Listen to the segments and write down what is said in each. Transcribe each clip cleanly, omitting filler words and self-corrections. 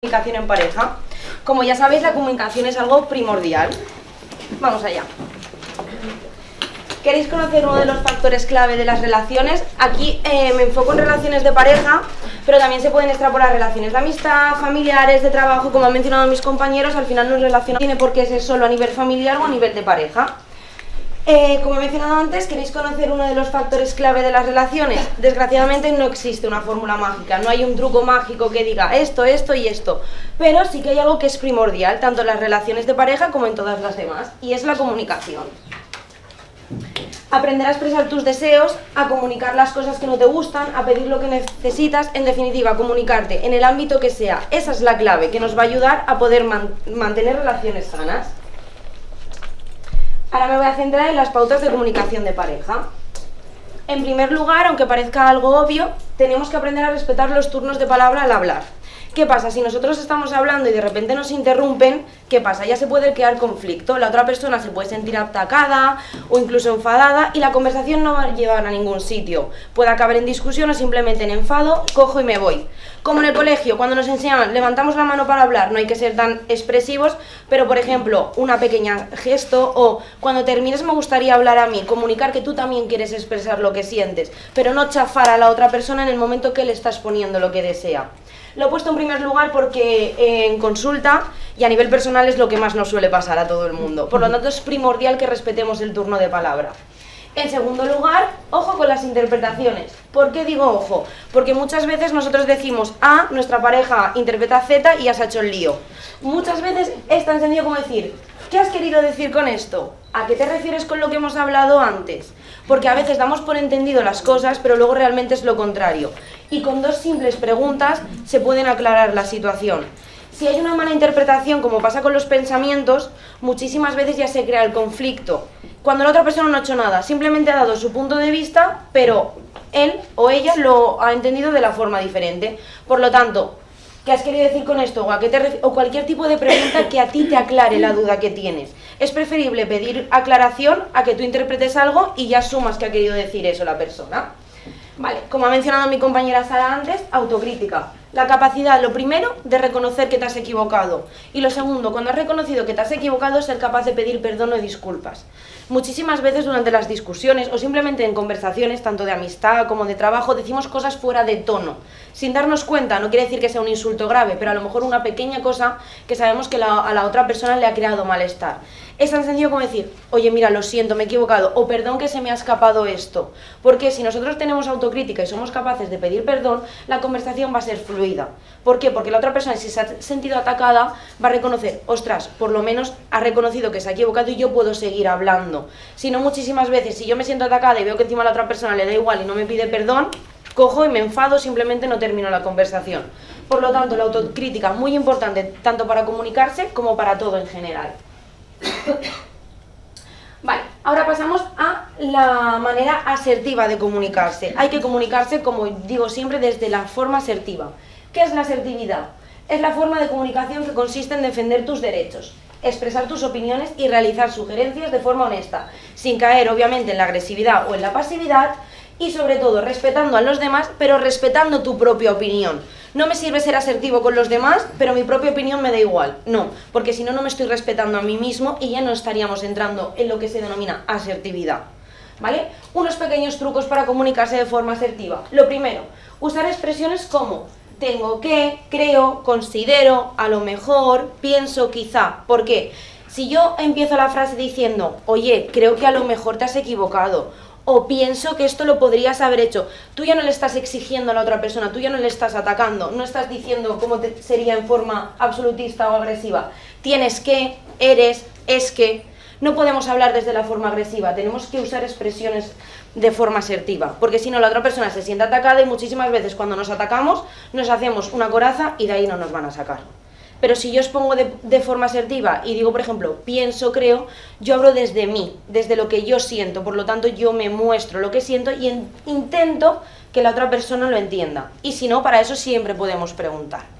Comunicación en pareja. Como ya sabéis, la comunicación es algo primordial. Vamos allá. ¿Queréis conocer uno de los factores clave de las relaciones? Aquí me enfoco en relaciones de pareja, pero también se pueden extrapolar relaciones de amistad, familiares, de trabajo. Como han mencionado mis compañeros, al final no tiene por qué ser solo a nivel familiar o a nivel de pareja. Como he mencionado antes, ¿queréis conocer uno de los factores clave de las relaciones? Desgraciadamente no existe una fórmula mágica, no hay un truco mágico que diga esto, esto y esto, pero sí que hay algo que es primordial, tanto en las relaciones de pareja como en todas las demás, y es la comunicación. Aprender a expresar tus deseos, a comunicar las cosas que no te gustan, a pedir lo que necesitas, en definitiva, comunicarte en el ámbito que sea. Esa es la clave que nos va a ayudar a poder mantener relaciones sanas. Ahora me voy a centrar en las pautas de comunicación de pareja. En primer lugar, aunque parezca algo obvio, tenemos que aprender a respetar los turnos de palabra al hablar. ¿Qué pasa? Si nosotros estamos hablando y de repente nos interrumpen, ¿qué pasa? Ya se puede crear conflicto, la otra persona se puede sentir atacada o incluso enfadada y la conversación no va a llevar a ningún sitio. Puede acabar en discusión o simplemente en enfado, cojo y me voy. Como en el colegio, cuando nos enseñaban, levantamos la mano para hablar, no hay que ser tan expresivos, pero por ejemplo, una pequeña gesto o cuando termines me gustaría hablar a mí, comunicar que tú también quieres expresar lo que sientes, pero no chafar a la otra persona en el momento que le estás poniendo lo que desea. Lo he puesto en primer lugar porque en consulta y a nivel personal es lo que más nos suele pasar a todo el mundo. Por lo tanto es primordial que respetemos el turno de palabra. En segundo lugar, ojo con las interpretaciones. ¿Por qué digo ojo? Porque muchas veces nosotros decimos A, nuestra pareja interpreta Z y ya se ha hecho el lío. Muchas veces es tan sencillo como decir, ¿qué has querido decir con esto? ¿A qué te refieres con lo que hemos hablado antes? Porque a veces damos por entendido las cosas, pero luego realmente es lo contrario. Y con dos simples preguntas se pueden aclarar la situación. Si hay una mala interpretación, como pasa con los pensamientos, muchísimas veces ya se crea el conflicto. Cuando la otra persona no ha hecho nada, simplemente ha dado su punto de vista, pero él o ella lo ha entendido de la forma diferente. Por lo tanto, ¿qué has querido decir con esto? O cualquier tipo de pregunta que a ti te aclare la duda que tienes. Es preferible pedir aclaración a que tú interpretes algo y ya asumas que ha querido decir eso la persona. Vale, como ha mencionado mi compañera Sara antes, autocrítica. La capacidad, lo primero, de reconocer que te has equivocado. Y lo segundo, cuando has reconocido que te has equivocado, ser capaz de pedir perdón o disculpas. Muchísimas veces durante las discusiones o simplemente en conversaciones, tanto de amistad como de trabajo, decimos cosas fuera de tono. Sin darnos cuenta, no quiere decir que sea un insulto grave, pero a lo mejor una pequeña cosa que sabemos que a la otra persona le ha creado malestar. Es tan sencillo como decir, oye, mira, lo siento, me he equivocado, o perdón que se me ha escapado esto. Porque si nosotros tenemos autocrítica y somos capaces de pedir perdón, la conversación va a ser fluida. ¿Por qué? Porque la otra persona, si se ha sentido atacada, va a reconocer, ostras, por lo menos ha reconocido que se ha equivocado y yo puedo seguir hablando. Si no, muchísimas veces, si yo me siento atacada y veo que encima a la otra persona le da igual y no me pide perdón, cojo y me enfado, simplemente no termino la conversación. Por lo tanto, la autocrítica, muy importante, tanto para comunicarse como para todo en general. Vale, ahora pasamos a la manera asertiva de comunicarse. Hay que comunicarse, como digo siempre, desde la forma asertiva. ¿Qué es la asertividad? Es la forma de comunicación que consiste en defender tus derechos, expresar tus opiniones y realizar sugerencias de forma honesta, sin caer obviamente en la agresividad o en la pasividad y sobre todo respetando a los demás, pero respetando tu propia opinión. No me sirve ser asertivo con los demás, pero mi propia opinión me da igual. No, porque si no, no me estoy respetando a mí mismo y ya no estaríamos entrando en lo que se denomina asertividad. ¿Vale? Unos pequeños trucos para comunicarse de forma asertiva. Lo primero, usar expresiones como tengo que, creo, considero, a lo mejor, pienso, quizá. ¿Por qué? Si yo empiezo la frase diciendo, oye, creo que a lo mejor te has equivocado, o pienso que esto lo podrías haber hecho, tú ya no le estás exigiendo a la otra persona, tú ya no le estás atacando, no estás diciendo cómo sería en forma absolutista o agresiva. Tienes que, eres, es que. No podemos hablar desde la forma agresiva, tenemos que usar expresiones de forma asertiva, porque si no la otra persona se siente atacada y muchísimas veces cuando nos atacamos nos hacemos una coraza y de ahí no nos van a sacar. Pero si yo os pongo de forma asertiva y digo, por ejemplo, pienso, creo, yo hablo desde mí, desde lo que yo siento, por lo tanto yo me muestro lo que siento y intento que la otra persona lo entienda. Y si no, para eso siempre podemos preguntar.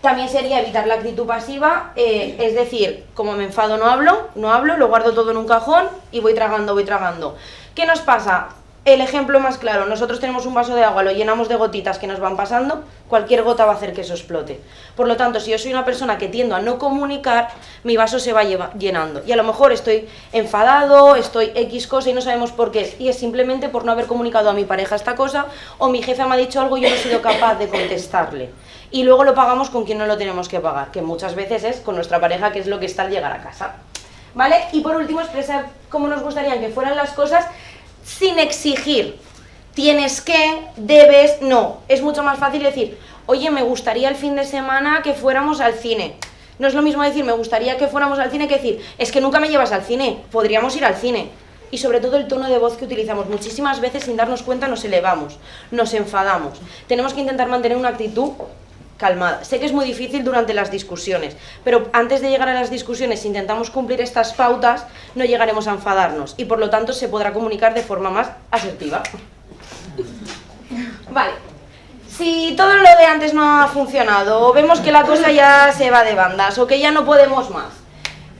También sería evitar la actitud pasiva, es decir, como me enfado no hablo, lo guardo todo en un cajón y voy tragando. ¿Qué nos pasa? El ejemplo más claro, nosotros tenemos un vaso de agua, lo llenamos de gotitas que nos van pasando, cualquier gota va a hacer que eso explote. Por lo tanto, si yo soy una persona que tiendo a no comunicar, mi vaso se va llenando. Y a lo mejor estoy enfadado, estoy X cosa y no sabemos por qué es. Y es simplemente por no haber comunicado a mi pareja esta cosa, o mi jefe me ha dicho algo y yo no he sido capaz de contestarle. Y luego lo pagamos con quien no lo tenemos que pagar, que muchas veces es con nuestra pareja, que es lo que está al llegar a casa. ¿Vale? Y por último, expresar cómo nos gustaría que fueran las cosas sin exigir. Tienes que, debes, no. Es mucho más fácil decir, oye, me gustaría el fin de semana que fuéramos al cine. No es lo mismo decir, me gustaría que fuéramos al cine, que decir, es que nunca me llevas al cine, podríamos ir al cine. Y sobre todo el tono de voz que utilizamos. Muchísimas veces sin darnos cuenta nos elevamos, nos enfadamos. Tenemos que intentar mantener una actitud calmada. Sé que es muy difícil durante las discusiones, pero antes de llegar a las discusiones, si intentamos cumplir estas pautas, no llegaremos a enfadarnos y por lo tanto se podrá comunicar de forma más asertiva. Vale, si todo lo de antes no ha funcionado, o vemos que la cosa ya se va de bandas, o que ya no podemos más,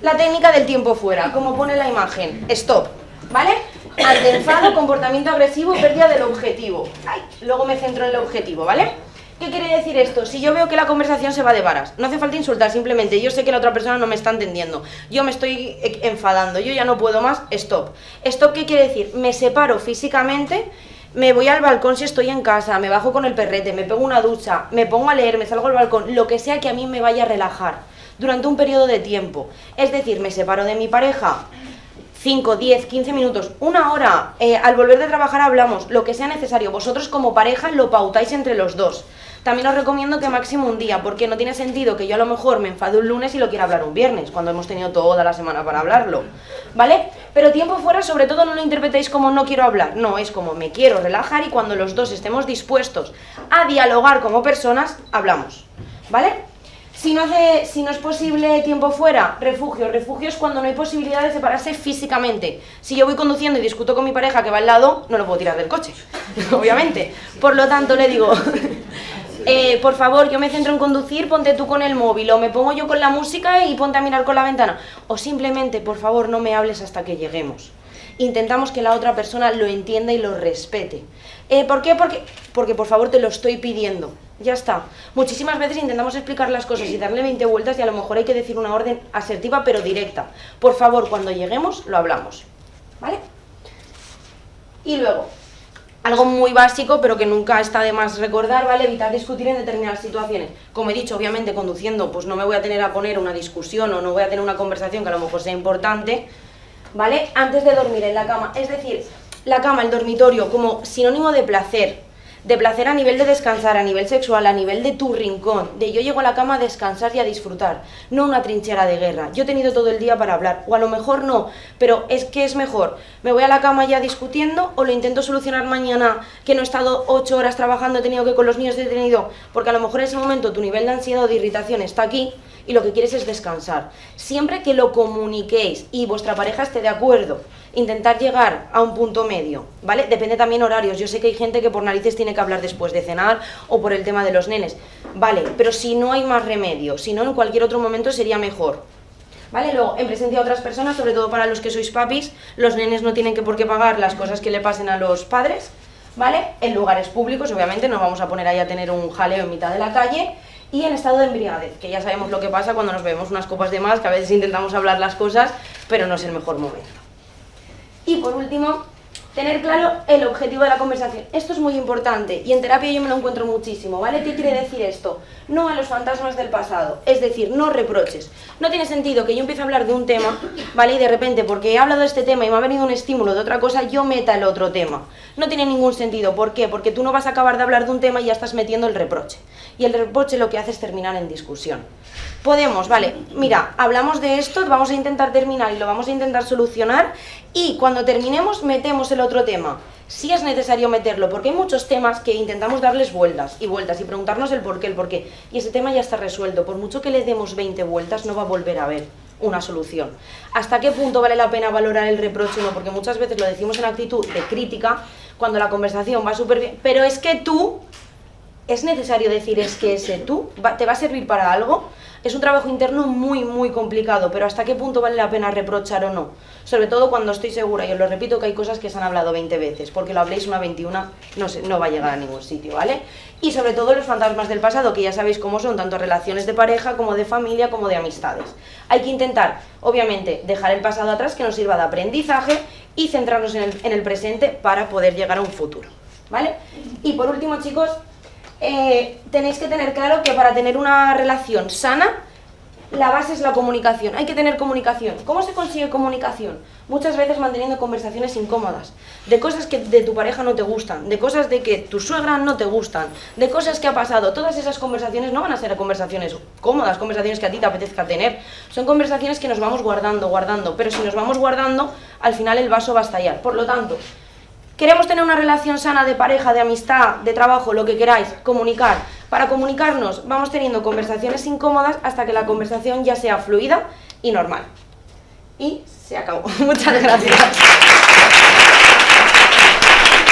la técnica del tiempo fuera, como pone la imagen, stop, ¿vale? Ante enfado, comportamiento agresivo, pérdida del objetivo. Ay, luego me centro en el objetivo, ¿vale? ¿Qué quiere decir esto? Si yo veo que la conversación se va de varas, no hace falta insultar, simplemente yo sé que la otra persona no me está entendiendo, yo me estoy enfadando, yo ya no puedo más, stop. ¿Stop qué quiere decir? Me separo físicamente, me voy al balcón si estoy en casa, me bajo con el perrete, me pego una ducha, me pongo a leer, me salgo al balcón, lo que sea que a mí me vaya a relajar durante un periodo de tiempo. Es decir, me separo de mi pareja 5, 10, 15 minutos, una hora, al volver de trabajar hablamos, lo que sea necesario. Vosotros como pareja lo pautáis entre los dos. También os recomiendo que máximo un día, porque no tiene sentido que yo a lo mejor me enfade un lunes y lo quiera hablar un viernes, cuando hemos tenido toda la semana para hablarlo, ¿vale? Pero tiempo fuera, sobre todo, no lo interpretéis como no quiero hablar, no, es como me quiero relajar y cuando los dos estemos dispuestos a dialogar como personas, hablamos, ¿vale? Si no es posible tiempo fuera, refugio. Refugio es cuando no hay posibilidad de separarse físicamente. Si yo voy conduciendo y discuto con mi pareja que va al lado, no lo puedo tirar del coche, obviamente. Por lo tanto, le digo, por favor, yo me centro en conducir, ponte tú con el móvil, o me pongo yo con la música y ponte a mirar con la ventana. O simplemente, por favor, no me hables hasta que lleguemos. Intentamos que la otra persona lo entienda y lo respete. ¿Por qué? Porque por favor te lo estoy pidiendo. Ya está. Muchísimas veces intentamos explicar las cosas y darle 20 vueltas y a lo mejor hay que decir una orden asertiva pero directa. Por favor, cuando lleguemos lo hablamos. ¿Vale? Y luego, algo muy básico pero que nunca está de más recordar, ¿vale? Evitar discutir en determinadas situaciones. Como he dicho, obviamente conduciendo pues no me voy a tener a poner una discusión o no voy a tener una conversación que a lo mejor sea importante, ¿vale? Antes de dormir en la cama, es decir, la cama, el dormitorio, como sinónimo de placer a nivel de descansar, a nivel sexual, a nivel de tu rincón, de yo llego a la cama a descansar y a disfrutar, no una trinchera de guerra. Yo he tenido todo el día para hablar, o a lo mejor no, pero es que es mejor, me voy a la cama ya discutiendo o lo intento solucionar mañana, que no he estado 8 horas trabajando, he tenido que con los niños he tenido, porque a lo mejor en ese momento tu nivel de ansiedad o de irritación está aquí y lo que quieres es descansar. Siempre que lo comuniquéis y vuestra pareja esté de acuerdo, intentar llegar a un punto medio, ¿vale? Depende también horarios. Yo sé que hay gente que por narices tiene que hablar después de cenar o por el tema de los nenes, ¿vale? Pero si no hay más remedio, si no en cualquier otro momento sería mejor, ¿vale? Luego, en presencia de otras personas, sobre todo para los que sois papis, los nenes no tienen por qué pagar las cosas que le pasen a los padres, ¿vale? En lugares públicos, obviamente, no vamos a poner ahí a tener un jaleo en mitad de la calle. Y en estado de embriaguez, que ya sabemos lo que pasa cuando nos bebemos unas copas de más, que a veces intentamos hablar las cosas, pero no es el mejor momento. Y por último, tener claro el objetivo de la conversación. Esto es muy importante y en terapia yo me lo encuentro muchísimo, ¿vale? ¿Qué quiere decir esto? No a los fantasmas del pasado, es decir, no reproches. No tiene sentido que yo empiece a hablar de un tema, ¿vale? Y de repente, porque he hablado de este tema y me ha venido un estímulo de otra cosa, yo meta el otro tema. No tiene ningún sentido. ¿Por qué? Porque tú no vas a acabar de hablar de un tema y ya estás metiendo el reproche. Y el reproche lo que hace es terminar en discusión. Podemos, vale, mira, hablamos de esto, vamos a intentar terminar y lo vamos a intentar solucionar y cuando terminemos metemos el otro tema. Sí es necesario meterlo, porque hay muchos temas que intentamos darles vueltas y preguntarnos el por qué, y ese tema ya está resuelto. Por mucho que le demos 20 vueltas, no va a volver a haber una solución. ¿Hasta qué punto vale la pena valorar el reproche? No, porque muchas veces lo decimos en actitud de crítica, cuando la conversación va súper bien, pero es que tú, ¿Es necesario decir es que ese tú te va a servir para algo? Es un trabajo interno muy, muy complicado, pero ¿hasta qué punto vale la pena reprochar o no? Sobre todo cuando estoy segura, y os lo repito, que hay cosas que se han hablado 20 veces, porque lo habléis una 21, no va a llegar a ningún sitio, ¿vale? Y sobre todo los fantasmas del pasado, que ya sabéis cómo son, tanto relaciones de pareja, como de familia, como de amistades. Hay que intentar, obviamente, dejar el pasado atrás, que nos sirva de aprendizaje, y centrarnos en el presente para poder llegar a un futuro, ¿vale? Y por último, chicos, tenéis que tener claro que para tener una relación sana, la base es la comunicación. Hay que tener comunicación. ¿Cómo se consigue comunicación? Muchas veces manteniendo conversaciones incómodas, de cosas que de tu pareja no te gustan, de cosas de que tu suegra no te gustan, de cosas que ha pasado. Todas esas conversaciones no van a ser conversaciones cómodas, conversaciones que a ti te apetezca tener. Son conversaciones que nos vamos guardando, pero si nos vamos guardando, al final el vaso va a estallar. Por lo tanto, queremos tener una relación sana de pareja, de amistad, de trabajo, lo que queráis, comunicar. Para comunicarnos vamos teniendo conversaciones incómodas hasta que la conversación ya sea fluida y normal. Y se acabó. Muchas gracias.